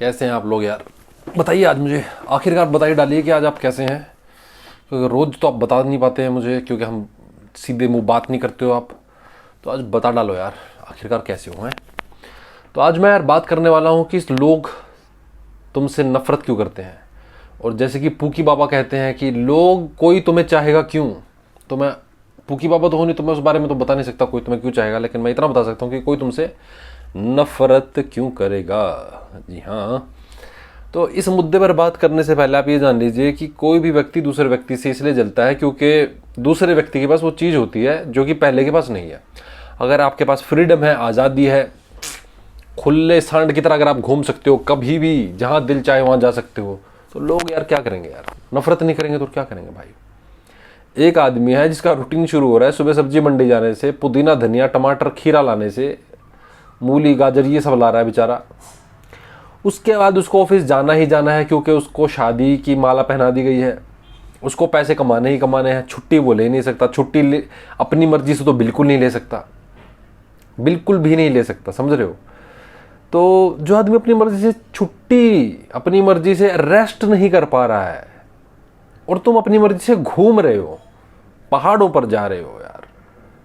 कैसे हैं आप लोग यार? बताइए आज मुझे, आखिरकार बताइए, डालिए कि आज आप कैसे हैं। क्योंकि रोज़ तो आप बता नहीं पाते हैं मुझे, क्योंकि हम सीधे मुंह बात नहीं करते हो आप। तो आज बता डालो यार, आखिरकार कैसे हो हैं। तो आज मैं यार बात करने वाला हूँ कि लोग तुमसे नफ़रत क्यों करते हैं। और जैसे कि पूकी बाबा कहते हैं कि लोग, कोई तुम्हें चाहेगा क्यों। तो मैं, पूकी बाबा तो हो नहीं तो मैं उस बारे में तो बता नहीं सकता कोई तुम्हें क्यों चाहेगा, लेकिन मैं इतना बता सकता हूँ कि कोई तुमसे नफ़रत क्यों करेगा। जी हाँ। तो इस मुद्दे पर बात करने से पहले आप ये जान लीजिए कि कोई भी व्यक्ति दूसरे व्यक्ति से इसलिए जलता है क्योंकि दूसरे व्यक्ति के पास वो चीज़ होती है जो कि पहले के पास नहीं है। अगर आपके पास फ्रीडम है, आज़ादी है, खुले सांड की तरह अगर आप घूम सकते हो, कभी भी जहाँ दिल चाहे वहाँ जा सकते हो, तो लोग यार क्या करेंगे यार, नफरत नहीं करेंगे तो क्या करेंगे भाई। एक आदमी है जिसका रूटीन शुरू हो रहा है सुबह सब्जी मंडी जाने से, पुदीना धनिया टमाटर खीरा लाने से, मूली गाजर ये सब ला रहा है बेचारा। उसके बाद उसको ऑफिस जाना ही जाना है क्योंकि उसको शादी की माला पहना दी गई है। उसको पैसे कमाने ही कमाने हैं। छुट्टी वो ले नहीं सकता, छुट्टी अपनी मर्जी से तो बिल्कुल नहीं ले सकता, बिल्कुल भी नहीं ले सकता, समझ रहे हो। तो जो आदमी अपनी मर्जी से छुट्टी, अपनी मर्जी से रेस्ट नहीं कर पा रहा है, और तुम अपनी मर्जी से घूम रहे हो, पहाड़ों पर जा रहे हो यार।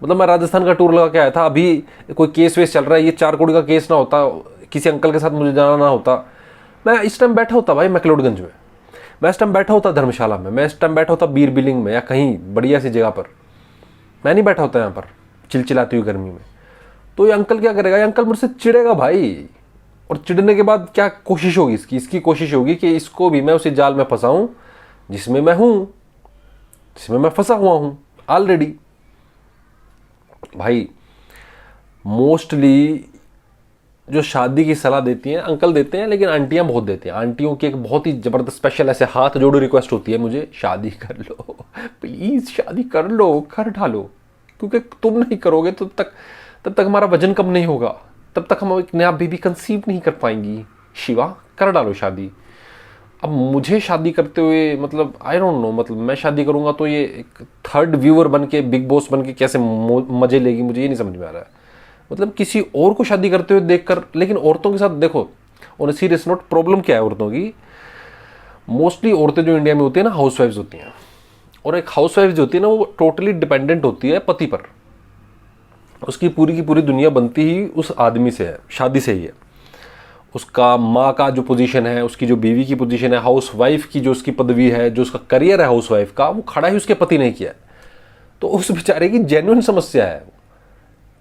मतलब मैं राजस्थान का टूर लगा के आया था, अभी कोई केस वेस चल रहा है, ये 4 करोड़ का केस ना होता, किसी अंकल के साथ मुझे जाना ना होता, मैं इस टाइम बैठा होता भाई मैक्लोडगंज में, मैं इस टाइम बैठा होता धर्मशाला में, मैं इस टाइम बैठा होता बीर बिलिंग में या कहीं बढ़िया सी जगह पर। मैं नहीं बैठा होता यहाँ पर चिलचिलाती हुई गर्मी में। तो ये अंकल क्या करेगा, ये अंकल मुझसे चिढ़ेगा भाई। और चिढ़ने के बाद क्या कोशिश होगी इसकी कोशिश होगी कि इसको भी मैं उसी जाल में फंसाऊं जिसमें मैं हूं, जिसमें मैं फंसा हुआ हूं ऑलरेडी। भाई मोस्टली जो शादी की सलाह देती हैं अंकल देते हैं, लेकिन आंटियां बहुत देती हैं। आंटियों की एक बहुत ही जबरदस्त स्पेशल ऐसे हाथ जोड़ो रिक्वेस्ट होती है मुझे, शादी कर लो प्लीज, शादी कर लो, कर डालो, क्योंकि तुम नहीं करोगे तो तब तक हमारा वजन कम नहीं होगा, तब तक हम एक नया बेबी कंसीव नहीं कर पाएंगी। शिवा कर डालो शादी। अब मुझे शादी करते हुए मतलब आई डोंट नो, मतलब मैं शादी करूंगा तो ये एक थर्ड व्यूअर बन के, बिग बॉस बन के कैसे मजे लेगी, मुझे ये नहीं समझ में आ रहा है। मतलब किसी और को शादी करते हुए देखकर, लेकिन औरतों के साथ देखो on a serious note, problem क्या है औरतों की। मोस्टली औरतें जो इंडिया में होती है ना, हाउस वाइफ्स होती हैं। और एक हाउस वाइफ जो होती है ना, वो टोटली डिपेंडेंट होती है पति पर। उसकी पूरी की पूरी दुनिया बनती ही उस आदमी से है, शादी से ही है। उसका माँ का जो पोजीशन है, उसकी जो बीवी की पोजीशन है, हाउस वाइफ की जो उसकी पदवी है, जो उसका करियर है हाउस वाइफ का, वो खड़ा ही उसके पति ने किया है। तो उस बेचारे की जेन्युइन समस्या है।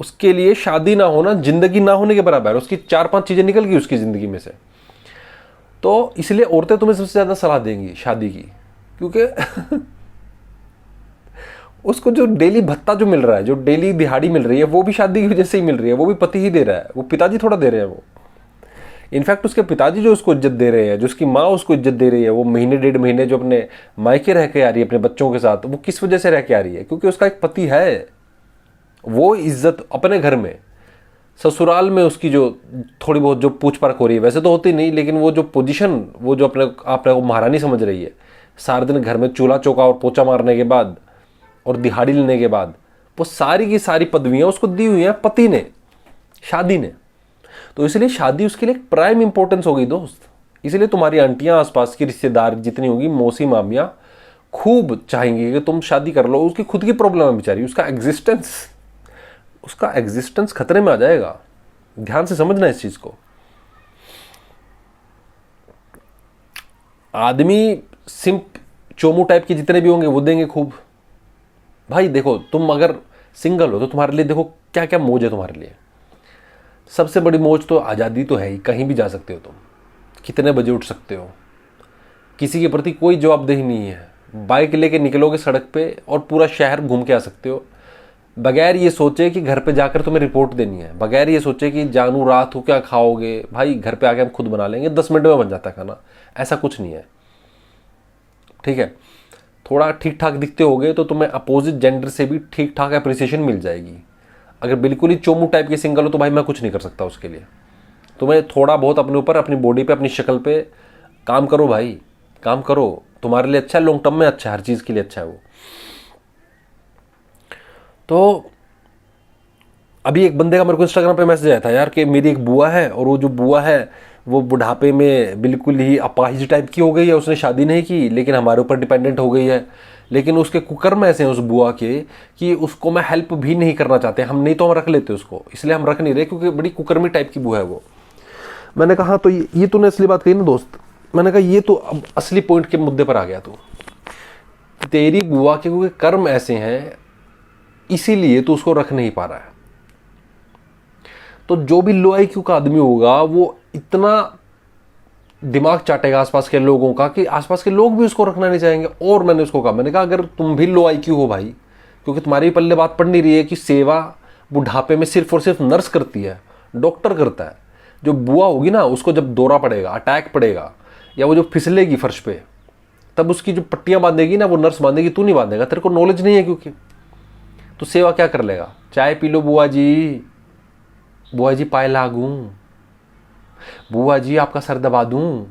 उसके लिए शादी ना होना जिंदगी ना होने के बराबर है। उसकी 4-5 चीजें निकल गई उसकी जिंदगी में से। तो इसलिए औरतें तुम्हें सबसे ज्यादा सलाह देंगी शादी की, क्योंकि उसको जो डेली भत्ता जो मिल रहा है, जो डेली दिहाड़ी मिल रही है, वो भी शादी की वजह से ही मिल रही है। वो भी पति ही दे रहा है, वो पिताजी थोड़ा दे रहे हैं। वो इनफैक्ट उसके पिताजी जो उसको इज्जत दे रहे हैं, जो उसकी माँ उसको इज्जत दे रही है, वो महीने 1.5 महीने जो अपने मायके रह के आ रही है अपने बच्चों के साथ, वो किस वजह से रह के आ रही है, क्योंकि उसका एक पति है। वो इज्जत अपने घर में, ससुराल में उसकी जो थोड़ी बहुत जो पूछ परख हो रही है, वैसे तो होती नहीं, लेकिन वो जो पोजीशन, वो जो अपने को महारानी समझ रही है, सारे दिन घर में चूल्हा चौका और पोछा मारने के बाद और दिहाड़ी लेने के बाद, वो सारी की सारी पदवियां उसको दी हुई हैं पति ने, शादी ने। तो इसलिए शादी उसके लिए प्राइम इंपॉर्टेंस होगी दोस्त। इसलिए तुम्हारी आंटियां, आसपास की रिश्तेदार जितनी होगी, मौसी मामियां खूब चाहेंगी कि तुम शादी कर लो। उसकी खुद की प्रॉब्लम है बेचारी, उसका एग्जिस्टेंस खतरे में आ जाएगा। ध्यान से समझना इस चीज को। आदमी सिंप चोमू टाइप के जितने भी होंगे वो देंगे खूब। भाई देखो, तुम अगर सिंगल हो तो तुम्हारे लिए देखो क्या क्या मौज है तुम्हारे लिए। सबसे बड़ी मौज तो आज़ादी तो है ही, कहीं भी जा सकते हो तुम, कितने बजे उठ सकते हो, किसी के प्रति कोई जवाबदेही नहीं है। बाइक लेके निकलोगे सड़क पे और पूरा शहर घूम के आ सकते हो, बगैर ये सोचे कि घर पे जाकर तुम्हें रिपोर्ट देनी है, बगैर ये सोचे कि जानू रात को क्या खाओगे। भाई घर पे आके हम खुद बना लेंगे, 10 मिनट में बन जाता है खाना। ऐसा कुछ नहीं है, ठीक है। थोड़ा ठीक ठाक दिखते होगे तो तुम्हें अपोजिट जेंडर से भी ठीक ठाक अप्रिसिएशन मिल जाएगी। अगर बिल्कुल ही चोमू टाइप के सिंगल हो तो भाई मैं कुछ नहीं कर सकता उसके लिए। तुम्हें थोड़ा बहुत अपने ऊपर, अपनी बॉडी पे, अपनी शक्ल पे काम करो भाई, काम करो। तुम्हारे लिए अच्छा है, लॉन्ग टर्म में अच्छा है, हर चीज़ के लिए अच्छा है वो। तो अभी एक बंदे का मेरे को इंस्टाग्राम पे मैसेज आया था यार कि मेरी एक बुआ है, और वो जो बुआ है वो बुढ़ापे में बिल्कुल ही अपाहिज टाइप की हो गई है, उसने शादी नहीं की लेकिन हमारे ऊपर डिपेंडेंट हो गई है। लेकिन उसके कुकर्म ऐसे हैं उस बुआ के कि उसको मैं हेल्प भी नहीं करना चाहते हम, नहीं तो हम रख लेते उसको, इसलिए हम रख नहीं रहे क्योंकि बड़ी कुकर्मी टाइप की बुआ है वो। मैंने कहा तो ये तूने असली बात कही ना दोस्त, मैंने कहा ये तो अब असली पॉइंट के मुद्दे पर आ गया तू। तेरी बुआ के क्योंकि कर्म ऐसे हैं इसीलिए तू उसको रख नहीं पा रहा है। तो जो भी लो IQ का आदमी होगा वो इतना दिमाग चाटेगा आसपास के लोगों का कि आसपास के लोग भी उसको रखना नहीं चाहेंगे। और मैंने उसको कहा, मैंने कहा अगर तुम भी लो IQ हो भाई, क्योंकि तुम्हारी पल्ले बात पड़ नहीं रही है कि सेवा बुढ़ापे में सिर्फ और सिर्फ नर्स करती है, डॉक्टर करता है। जो बुआ होगी ना उसको जब दौरा पड़ेगा, अटैक पड़ेगा, या वो जो फिसलेगी फर्श पे, तब उसकी जो पट्टियां बांधेगी ना वो नर्स बांधेगी, तू नहीं बांधेगा, तेरे को नॉलेज नहीं है क्योंकि। तो सेवा क्या कर लेगा, चाय पी लो बुआ जी, बुआ जी पाए लागू, बुआ जी आपका सर दबा दूं,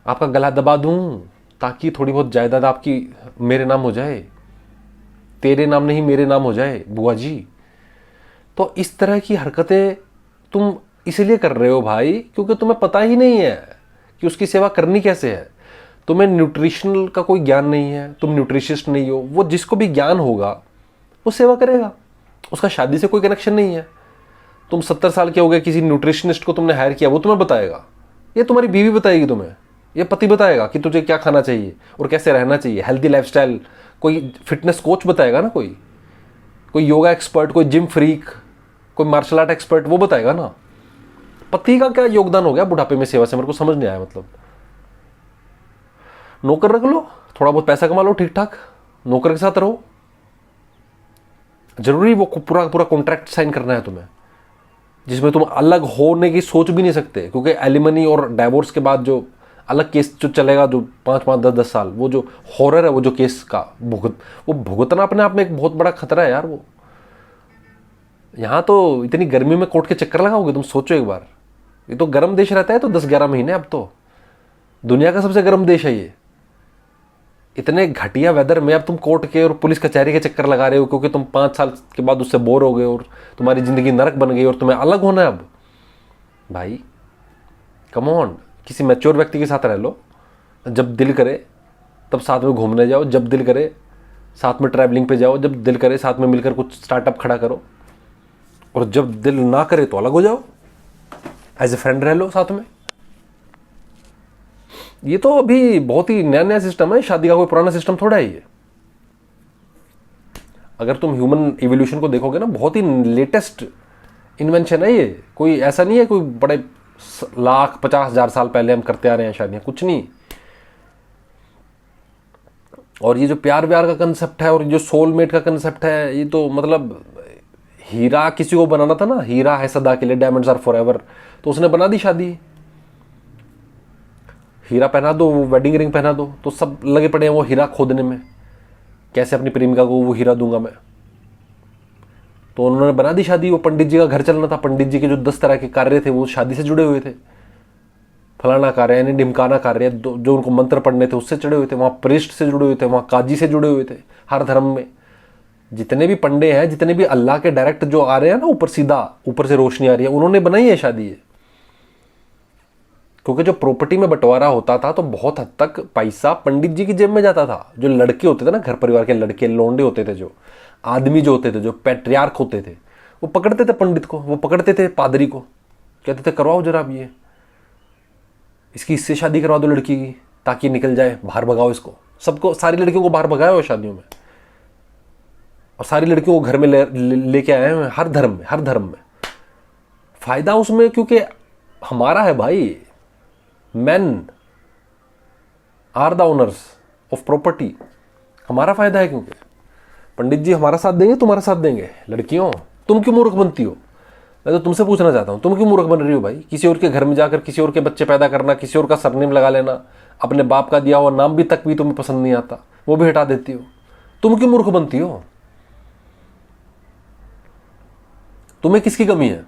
आपका गला दबा दूं, ताकि थोड़ी बहुत जायदाद आपकी मेरे नाम हो जाए, तेरे नाम नहीं मेरे नाम हो जाए बुआ जी। तो इस तरह की हरकतें तुम इसलिए कर रहे हो भाई क्योंकि तुम्हें पता ही नहीं है कि उसकी सेवा करनी कैसे है। तुम्हें न्यूट्रिशनल का कोई ज्ञान नहीं है, तुम न्यूट्रिशिस्ट नहीं हो। वो जिसको भी ज्ञान होगा वो सेवा करेगा, उसका शादी से कोई कनेक्शन नहीं है। तुम 70 साल के हो गए, किसी न्यूट्रिशनिस्ट को तुमने हायर किया, वो तुम्हें बताएगा, ये तुम्हारी बीवी बताएगी तुम्हें, ये पति बताएगा कि तुझे क्या खाना चाहिए और कैसे रहना चाहिए, हेल्दी लाइफस्टाइल। कोई फिटनेस कोच बताएगा ना, कोई योगा एक्सपर्ट, कोई जिम फ्रीक, कोई मार्शल आर्ट एक्सपर्ट, वो बताएगा ना। पति का क्या योगदान हो गया बुढ़ापे में सेवा से, मेरे को समझ नहीं आया। मतलब नौकर रख लो, थोड़ा बहुत पैसा कमा लो ठीक ठाक, नौकर के साथ रहो। जरूरी वो पूरा पूरा कॉन्ट्रैक्ट साइन करना है तुम्हें जिसमें तुम अलग होने की सोच भी नहीं सकते, क्योंकि एलिमनी और डाइवोर्स के बाद जो अलग केस जो चलेगा, जो 5-5, 10-10 साल, वो जो हॉरर है, वो जो केस का वो भुगतना अपने आप में एक बहुत बड़ा खतरा है यार। वो यहाँ तो इतनी गर्मी में कोर्ट के चक्कर लगाओगे तुम, सोचो एक बार। ये तो गर्म देश रहता है तो 10-11 महीने, अब तो दुनिया का सबसे गर्म देश है ये। इतने घटिया वेदर में अब तुम कोर्ट के और पुलिस कचहरी के चक्कर लगा रहे हो क्योंकि तुम 5 साल के बाद उससे बोर हो गए और तुम्हारी जिंदगी नरक बन गई और तुम्हें अलग होना है अब। भाई कम ऑन, किसी मैच्योर व्यक्ति के साथ रह लो। जब दिल करे तब साथ में घूमने जाओ, जब दिल करे साथ में ट्रैवलिंग पे जाओ, जब दिल करे साथ में मिलकर कुछ स्टार्टअप खड़ा करो, और जब दिल ना करे तो अलग हो जाओ, एज ए फ्रेंड रह लो साथ में। ये तो अभी बहुत ही नया नया सिस्टम है, शादी का कोई पुराना सिस्टम थोड़ा है ये। अगर तुम ह्यूमन इवोल्यूशन को देखोगे ना, बहुत ही लेटेस्ट इन्वेंशन है ये। कोई ऐसा नहीं है कोई बड़े 1,50,000 साल पहले हम करते आ रहे हैं शादियां, कुछ नहीं। और ये जो प्यार व्यार का कंसेप्ट है और जो सोलमेट का कंसेप्ट है, ये तो मतलब हीरा किसी को बनाना था ना, हीरा है सदा के लिए, डायमंड्स आर फॉरएवर, तो उसने बना दी शादी। हीरा पहना दो, वो वेडिंग रिंग पहना दो, तो सब लगे पड़े हैं वो हीरा खोदने में, कैसे अपनी प्रेमिका को वो हीरा दूंगा मैं। तो उन्होंने बना दी शादी। वो पंडित जी का घर चलना था, पंडित जी के जो 10 तरह के कार्य थे वो शादी से जुड़े हुए थे। फलाना कार्य यानी ढिमकाना कार्य, जो उनको मंत्र पढ़ने थे उससे जुड़े हुए थे, वहाँ प्रिस्ट से जुड़े हुए थे, वहाँ काजी से जुड़े हुए थे। हर धर्म में जितने भी पंडे हैं, जितने भी अल्लाह के डायरेक्ट जो आ रहे हैं ना, ऊपर सीधा ऊपर से रोशनी आ रही है, उन्होंने बनाई है शादी ये। क्योंकि जो प्रॉपर्टी में बंटवारा होता था तो बहुत हद तक पैसा पंडित जी की जेब में जाता था। जो लड़के होते थे ना, घर परिवार के लड़के लोंडे होते थे, जो आदमी जो होते थे, जो पैट्रियार्क होते थे, वो पकड़ते थे पंडित को, वो पकड़ते थे पादरी को, कहते थे करवाओ जरा अब ये इसकी इससे शादी करवा दो लड़की की, ताकि निकल जाए, बाहर भगाओ इसको। सबको, सारी लड़कियों को बाहर भगाया हो शादियों में, और सारी लड़कियों को घर में लेके आए हैं। हर धर्म में, हर धर्म में फायदा उसमें, क्योंकि हमारा है भाई। men are the owners of property, हमारा फायदा है। क्योंकि पंडित जी हमारा साथ देंगे, तुम्हारा साथ देंगे। लड़कियों तुम क्यों मूर्ख बनती हो? मैं तो तुमसे पूछना चाहता हूं, तुम क्यों मूर्ख बन रही हो भाई? किसी और के घर में जाकर किसी और के बच्चे पैदा करना, किसी और का सरनेम लगा लेना, अपने बाप का दिया हुआ नाम भी तक भी तुम्हें पसंद नहीं आता, वो भी हटा देती हो। तुम क्यों मूर्ख बनती हो? तुम्हें किसकी कमी है?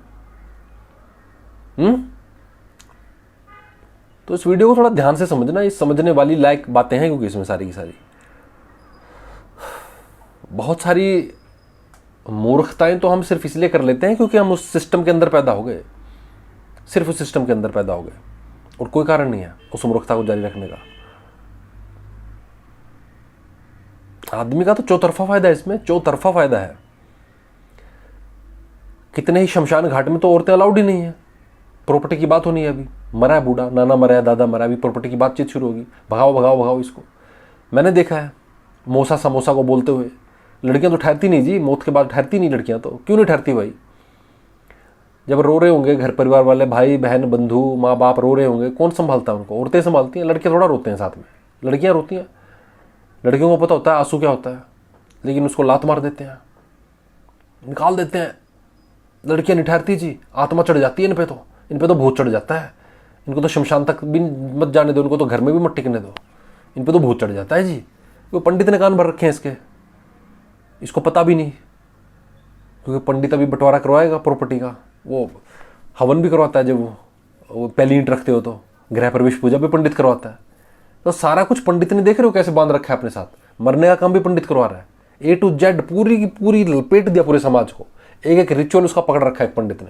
तो इस वीडियो को थोड़ा ध्यान से समझना, ये समझने वाली लायक बातें हैं, क्योंकि इसमें सारी की सारी बहुत सारी मूर्खताएं तो हम सिर्फ इसलिए कर लेते हैं क्योंकि हम उस सिस्टम के अंदर पैदा हो गए। सिर्फ उस सिस्टम के अंदर पैदा हो गए और कोई कारण नहीं है उस मूर्खता को जारी रखने का। आदमी का तो चौतरफा फायदा है इसमें, चौतरफा फायदा है। कितने ही शमशान घाट में तो औरतें अलाउड ही नहीं है। प्रॉपर्टी की बात होनी है, अभी मरा है बूढ़ा, नाना मरा है, दादा मरा है, अभी प्रॉपर्टी की बातचीत शुरू होगी, भगाओ भगाओ भगाओ इसको। मैंने देखा है मोसा समोसा को बोलते हुए। लड़कियां तो ठहरती नहीं जी, मौत के बाद ठहरती नहीं लड़कियां, तो क्यों नहीं ठहरती भाई? जब रो रहे होंगे घर परिवार वाले, भाई बहन बंधु माँ बाप रो रहे होंगे, कौन संभालता है उनको? औरतें संभालती हैं, लड़के थोड़ा रोते हैं साथ में, लड़कियां रोती हैं। लड़कियों को पता होता है आंसू क्या होता है, लेकिन उसको लात मार देते हैं, निकाल देते हैं। लड़कियां नहीं ठहरती जी, आत्मा चढ़ जाती है इन पे तो भूत चढ़ जाता है। इनको तो शमशान तक भी मत जाने दो, इनको तो घर में भी मत टिकने दो, इन पे तो भूत चढ़ जाता है जी। वो पंडित ने कान भर रखे हैं इसके, इसको पता भी नहीं, क्योंकि पंडित अभी बंटवारा करवाएगा प्रॉपर्टी का, वो हवन भी करवाता है। जब वो पहली ईंट रखते हो तो गृह प्रवेश पूजा भी पंडित करवाता है। तो सारा कुछ पंडित ने, देख रहे हो कैसे बांध रखा है अपने साथ। मरने का काम भी पंडित करवा रहा है, A to Z पूरी की पूरी लपेट दिया पूरे समाज को। एक एक रिचुअल उसका पकड़ रखा है एक पंडित ने।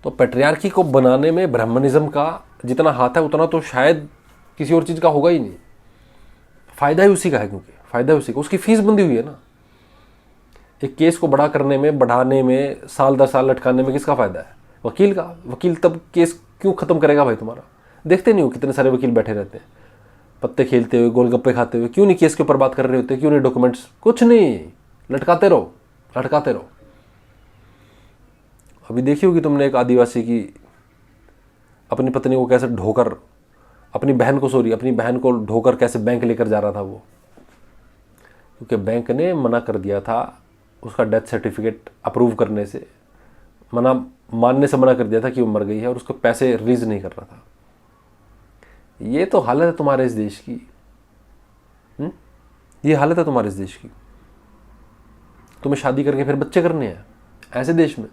तो पैट्रियार्की को बनाने में ब्राह्मणिज्म का जितना हाथ है उतना तो शायद किसी और चीज का होगा ही नहीं। फायदा ही उसी का है, क्योंकि फायदा ही उसी का, उसकी फीस बंधी हुई है ना। एक केस को बड़ा करने में, बढ़ाने में, साल दर साल लटकाने में किसका फायदा है? वकील का। वकील तब केस क्यों खत्म करेगा भाई तुम्हारा? देखते नहीं हो कितने सारे वकील बैठे रहते हैं पत्ते खेलते हुए, गोलगप्पे खाते हुए, क्यों नहीं केस के ऊपर बात कर रहे होते, क्यों नहीं डॉक्यूमेंट्स, कुछ नहीं, लटकाते रहो लटकाते रहो। अभी देखी होगी तुमने एक आदिवासी की अपनी पत्नी को कैसे ढोकर, अपनी बहन को ढोकर कैसे बैंक लेकर जा रहा था वो, क्योंकि बैंक ने मना कर दिया था उसका डेथ सर्टिफिकेट अप्रूव करने से, मानने से मना कर दिया था कि वो मर गई है, और उसको पैसे रिलीज नहीं कर रहा था। ये तो हालत है तुम्हारे इस देश की। ये हालत है तुम्हारे इस देश की। तुम्हें शादी करके फिर बच्चे करने हैं ऐसे देश में,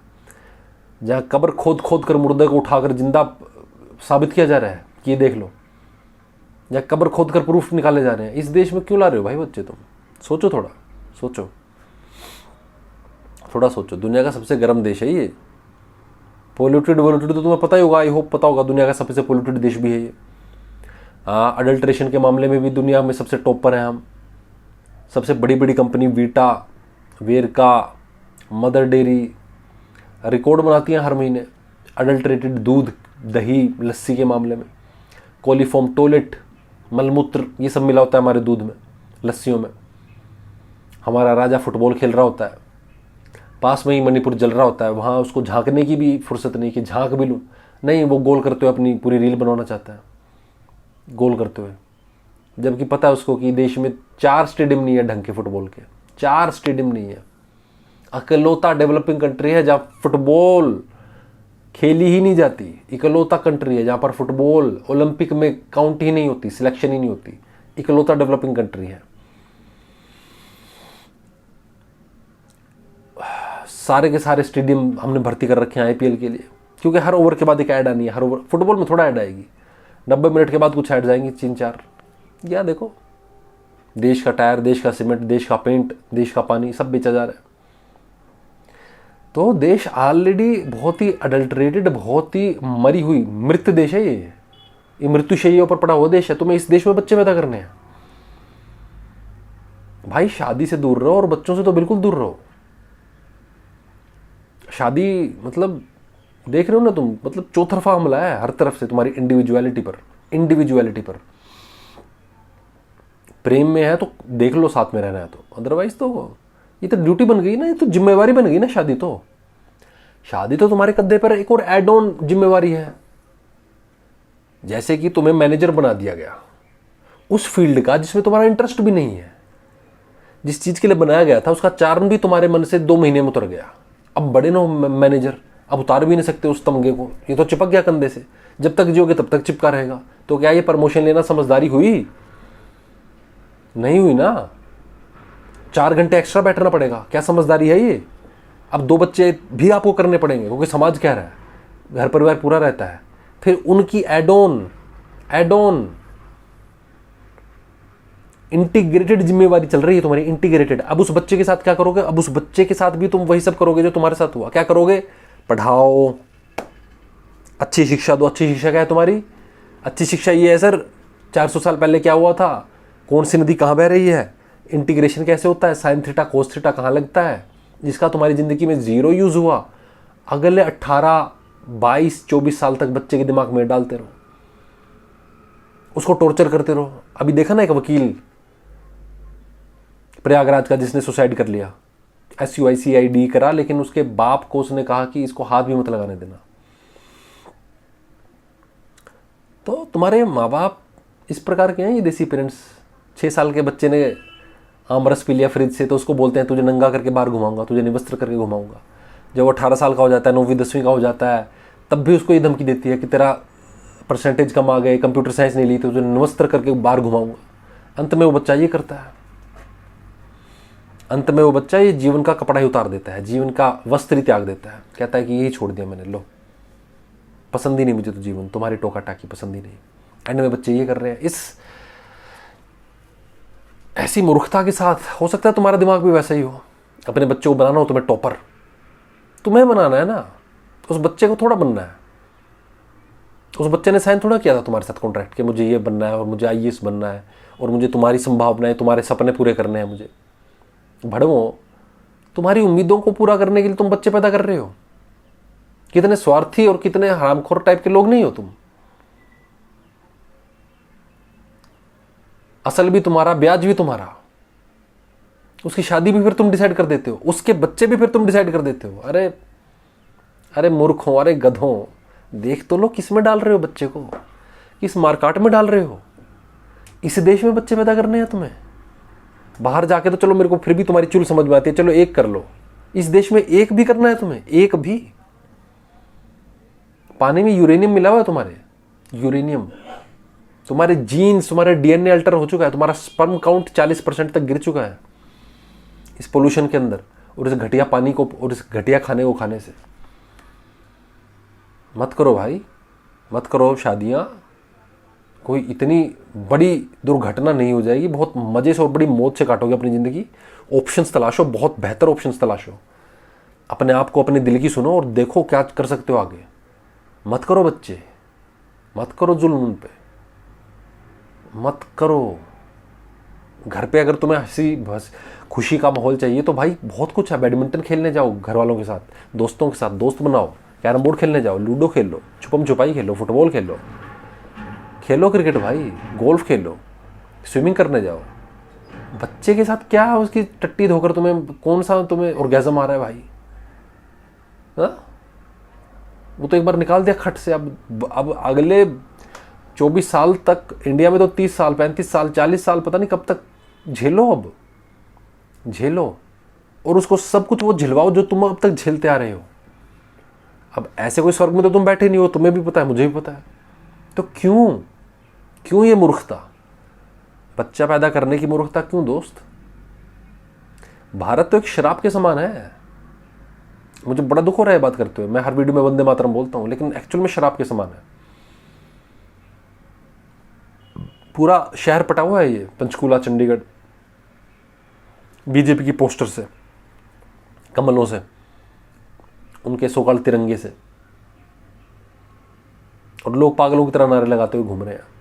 जहां कब्र खोद खोद कर मुर्दे को उठाकर जिंदा साबित किया जा रहा है कि ये देख लो, जहां कब्र खोद कर प्रूफ निकाले जा रहे हैं। इस देश में क्यों ला रहे हो भाई बच्चे? तुम सोचो, थोड़ा सोचो, थोड़ा सोचो। दुनिया का सबसे गर्म देश है ये। पोल्यूटेड तो तुम्हें पता ही होगा, आई होप पता होगा, दुनिया का सबसे पोल्यूटेड देश भी है ये। अडल्ट्रेशन के मामले में भी दुनिया में सबसे टॉप पर हैं हम। सबसे बड़ी बड़ी company Vita, Verka, mother dairy record बनाती हैं हर महीने अडल्ट्रेटेड दूध, दही, लस्सी के मामले में। कोलीफॉर्म टॉयलेट, मलमूत्र, ये सब मिला होता है हमारे दूध में, लस्सियों में। हमारा राजा फुटबॉल खेल रहा होता है, पास में ही मणिपुर जल रहा होता है, वहाँ उसको झांकने की भी फुर्सत नहीं कि झांक भी लूँ, नहीं, वो गोल करते हुए अपनी पूरी रील बनवाना चाहता है, गोल करते हुए। जबकि पता है उसको कि देश में 4 स्टेडियम नहीं है ढंग के फुटबॉल के, 4 स्टेडियम नहीं है। इकलौता डेवलपिंग कंट्री है जहाँ फुटबॉल खेली ही नहीं जाती। इकलौता कंट्री है जहाँ पर फुटबॉल ओलंपिक में काउंट ही नहीं होती, सिलेक्शन ही नहीं होती। इकलौता डेवलपिंग कंट्री है। सारे के सारे स्टेडियम हमने भर्ती कर रखे हैं आईपीएल के लिए, क्योंकि हर ओवर के बाद एक ऐड आनी है। हर ओवर फुटबॉल में थोड़ा ऐड आएगी, 90 मिनट के बाद कुछ ऐड जाएंगी 3-4। या देखो, देश का टायर, देश का सीमेंट, देश का पेंट, देश का पानी, सब बेचा जा रहा है। तो देश ऑलरेडी बहुत ही अडल्ट्रेटेड, बहुत ही मरी हुई मृत देश है ये मृत्युशैया पर पड़ा हुआ देश है। तुम्हें इस देश में बच्चे पैदा करने हैं भाई? शादी से दूर रहो और बच्चों से तो बिल्कुल दूर रहो। शादी मतलब देख रहे हो ना तुम, मतलब चौतरफा हमला है हर तरफ से तुम्हारी इंडिविजुअलिटी पर। प्रेम में है तो देख लो, साथ में रहना है तो, अदरवाइज तो ये तो ड्यूटी बन गई ना, ये तो जिम्मेवारी बन गई ना। शादी तो तुम्हारे कंधे पर एक और एड ऑन जिम्मेवारी है। जैसे कि तुम्हें मैनेजर बना दिया गया उस फील्ड का जिसमें तुम्हारा इंटरेस्ट भी नहीं है, जिस चीज के लिए बनाया गया था उसका चार्म भी तुम्हारे मन से 2 महीने में उतर गया। अब बड़े नो मैनेजर, अब उतार भी नहीं सकते उस तमगे को, ये तो चिपक गया कंधे से। जब तक जियोगे तब तक चिपका रहेगा। तो क्या ये प्रमोशन लेना समझदारी हुई? नहीं हुई ना। 4 घंटे एक्स्ट्रा बैठना पड़ेगा, क्या समझदारी है ये? अब 2 बच्चे भी आपको करने पड़ेंगे, क्योंकि समाज कह रहा है, घर परिवार पूरा रहता है। फिर उनकी एड ऑन इंटीग्रेटेड जिम्मेवारी चल रही है तुम्हारी, इंटीग्रेटेड। अब उस बच्चे के साथ क्या करोगे? अब उस बच्चे के साथ भी तुम वही सब करोगे जो तुम्हारे साथ हुआ। क्या करोगे? पढ़ाओ, अच्छी शिक्षा दो। अच्छी शिक्षा क्या है तुम्हारी? अच्छी शिक्षा ये है सर, 400 साल पहले क्या हुआ था, कौन सी नदी कहाँ बह रही है, इंटीग्रेशन कैसे होता है, साइन थीटा कोस थीटा कहाँ लगता है, जिसका तुम्हारी ज़िंदगी में ज़ीरो यूज़ हुआ। अगले 18, 22, 24 साल तक बच्चे के दिमाग में डालते रहो, उसको टॉर्चर करते रहो। अभी देखा ना एक वकील प्रयागराज का जिसने सुसाइड कर लिया, SUICID करा, लेकिन उसके बाप को उसने कहा कि इसको हाथ भी मत लगाने देना। तो तुम्हारे माँ बाप इस प्रकार के हैं, ये देसी पेरेंट्स। 6 साल के बच्चे ने आम रस पी लिया फ्रिज से तो उसको बोलते हैं तुझे नंगा करके बाहर घुमाऊंगा, तुझे निवस्त्र करके घुमाऊंगा। जब वो 18 साल का हो जाता है, 9वीं 10वीं का हो जाता है, तब भी उसको ये धमकी देती है कि तेरा परसेंटेज कम आ गए, कंप्यूटर साइंस नहीं ली तो तुझे निवस्त्र करके बाहर घुमाऊंगा। अंत में वो बच्चा ये करता है, अंत में वो बच्चा ये जीवन का कपड़ा ही उतार देता है, जीवन का वस्त्र ही त्याग देता है, कहता है कि यही छोड़ दिया मैंने, लो पसंद ही नहीं मुझे तो जीवन, तुम्हारी टोका टाकी पसंद ही नहीं। एंड में बच्चे ये कर रहे हैं। इस ऐसी मूर्खता के साथ हो सकता है तुम्हारा दिमाग भी वैसा ही हो। अपने बच्चे को बनाना हो तुम्हें टॉपर, तुम्हें बनाना है ना, उस बच्चे को थोड़ा बनना है। उस बच्चे ने साइन थोड़ा किया था तुम्हारे साथ कॉन्ट्रैक्ट कि मुझे ये बनना है और मुझे IAS बनना है और मुझे तुम्हारी संभावनाएं, तुम्हारे सपने पूरे करने हैं। मुझे भड़वो, तुम्हारी उम्मीदों को पूरा करने के लिए तुम बच्चे पैदा कर रहे हो। कितने स्वार्थी और कितने हरामखोर टाइप के लोग नहीं हो तुम। असल भी तुम्हारा, ब्याज भी तुम्हारा, उसकी शादी भी फिर तुम डिसाइड कर देते हो, उसके बच्चे भी फिर तुम डिसाइड कर देते हो। अरे अरे मूर्खों, अरे गधों, देख तो लो किस में डाल रहे हो बच्चे को, किस मारकाट में डाल रहे हो। इस देश में बच्चे पैदा करने हैं तुम्हें? बाहर जाके तो चलो मेरे को फिर भी तुम्हारी चुल समझ में आती है, चलो एक कर लो। इस देश में एक भी करना है तुम्हें? एक भी? पानी में यूरेनियम मिला हुआ है तुम्हारे, यूरेनियम। तुम्हारे जीन्स, तुम्हारे DNA अल्टर हो चुका है, तुम्हारा स्पर्म काउंट 40% तक गिर चुका है इस पोल्यूशन के अंदर और इस घटिया पानी को और इस घटिया खाने को खाने से। मत करो भाई, मत करो शादियां। कोई इतनी बड़ी दुर्घटना नहीं हो जाएगी, बहुत मजे से और बड़ी मौत से काटोगे अपनी जिंदगी। ऑप्शंस तलाशो, बहुत बेहतर ऑप्शंस तलाशो, अपने आप को, अपने दिल की सुनो और देखो क्या कर सकते हो आगे। मत करो बच्चे, मत करो जुल्म उन पे, मत करो। घर पे अगर तुम्हें हंसी बस खुशी का माहौल चाहिए तो भाई बहुत कुछ है। बैडमिंटन खेलने जाओ घर वालों के साथ, दोस्तों के साथ दोस्त बनाओ, कैरम बोर्ड खेलने जाओ, लूडो खेल लो, छुपम छुपाई खेलो, फुटबॉल खेलो, खेलो क्रिकेट भाई, गोल्फ खेलो, स्विमिंग करने जाओ। बच्चे के साथ क्या उसकी टट्टी धोकर तुम्हें कौन सा तुम्हें ऑर्गेज़म आ रहा है भाई? हा? वो तो एक बार निकाल दिया खट से। अब अगले 24 साल तक इंडिया में तो 30 साल, 35 साल, 40 साल, पता नहीं कब तक झेलो। अब झेलो और उसको सब कुछ वो झिलवाओ जो तुम अब तक झेलते आ रहे हो। अब ऐसे कोई स्वर्ग में तो तुम बैठे नहीं हो, तुम्हें भी पता है, मुझे भी पता है। तो क्यों ये मूर्खता, बच्चा पैदा करने की मूर्खता क्यों दोस्त? भारत तो एक शराब के समान है। मुझे बड़ा दुख हो रहा है बात करते हुए, मैं हर वीडियो में वंदे मातरम बोलता हूं, लेकिन एक्चुअल में शराब के समान है। पूरा शहर पटा हुआ है ये पंचकूला, चंडीगढ़, बीजेपी की पोस्टर से, कमलों से, उनके सोकल तिरंगे से, और लोग पागलों की तरह नारे लगाते हुए घूम रहे हैं।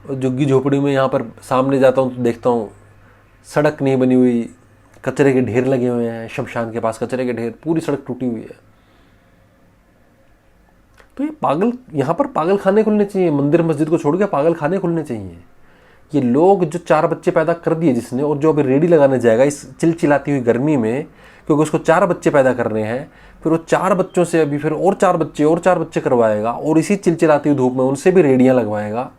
और झुग्गी झोपड़ी में यहाँ पर सामने जाता हूँ तो देखता हूँ सड़क नहीं बनी हुई, कचरे के ढेर लगे हुए हैं, शमशान के पास कचरे के ढेर, पूरी सड़क टूटी हुई है। तो ये पागल, यहाँ पर पागल खाने खुलने चाहिए, मंदिर मस्जिद को छोड़ के पागल खाने खुलने चाहिए। ये लोग जो 4 बच्चे पैदा कर दिए जिसने, और जो अभी रेडी लगाने जाएगा इस चिलचिलाती हुई गर्मी में, क्योंकि उसको 4 बच्चे पैदा करने हैं, फिर वो 4 बच्चों से अभी फिर और 4 बच्चे और 4 बच्चे करवाएगा और इसी चिलचिलाती हुई धूप में उनसे भी रेडियां लगवाएगा।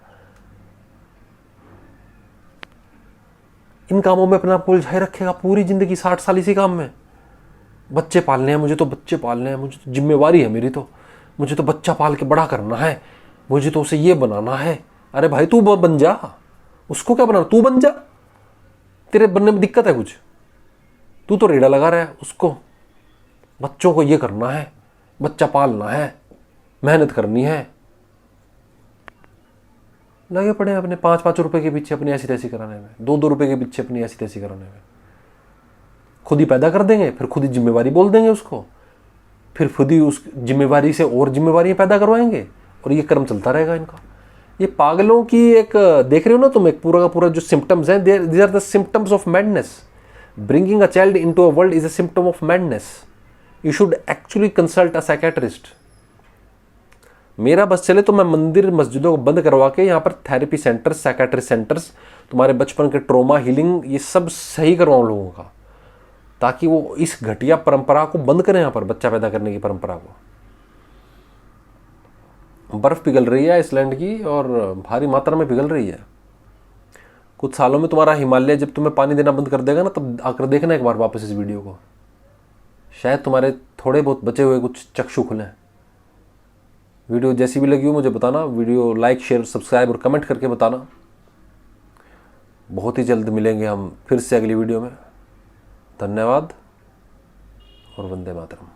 इन कामों में अपना आप उलझाए रखेगा पूरी जिंदगी, 60 साल इसी काम में। बच्चे पालने हैं, मुझे तो बच्चे पालने हैं, मुझे तो जिम्मेवारी है मेरी, तो मुझे तो बच्चा पाल के बड़ा करना है, मुझे तो उसे ये बनाना है। अरे भाई तू बन जा, उसको क्या बनाना, तू बन जा। तेरे बनने में दिक्कत है कुछ? तू तो रेड़ा लगा रहा है उसको। बच्चों को ये करना है, बच्चा पालना है, मेहनत करनी है, लगे पड़े अपने 5-5 रुपए के पीछे अपनी ऐसी तैसी कराने में, 2-2 रुपए के पीछे अपनी ऐसी तैसी कराने में। खुद ही पैदा कर देंगे, फिर खुद ही जिम्मेवारी बोल देंगे उसको, फिर खुद ही उस जिम्मेवारी से और जिम्मेवारियां पैदा करवाएंगे और ये क्रम चलता रहेगा इनका। ये पागलों की एक, देख रहे हो ना तुम, एक पूरा का पूरा जो सिम्टम्स हैं, these are the symptoms of madness. Bringing a child into a world is a symptom of madness. You should actually consult a psychiatrist. मेरा बस चले तो मैं मंदिर मस्जिदों को बंद करवा के यहाँ पर थेरेपी सेंटर्स, साइकेट्री सेंटर्स, तुम्हारे बचपन के ट्रॉमा हीलिंग, ये सब सही करवाऊँ लोगों का, ताकि वो इस घटिया परंपरा को बंद करें। यहाँ पर बच्चा पैदा करने की परंपरा को। बर्फ पिघल रही है आइसलैंड की, और भारी मात्रा में पिघल रही है। कुछ सालों में तुम्हारा हिमालय जब तुम्हें पानी देना बंद कर देगा ना, तब आकर देखना एक बार वापस इस वीडियो को। शायद तुम्हारे थोड़े बहुत बचे हुए कुछ चक्षु खुलें। वीडियो जैसी भी लगी हो मुझे बताना। वीडियो लाइक, शेयर, सब्सक्राइब और कमेंट करके बताना। बहुत ही जल्द मिलेंगे हम फिर से अगली वीडियो में। धन्यवाद और वंदे मातरम।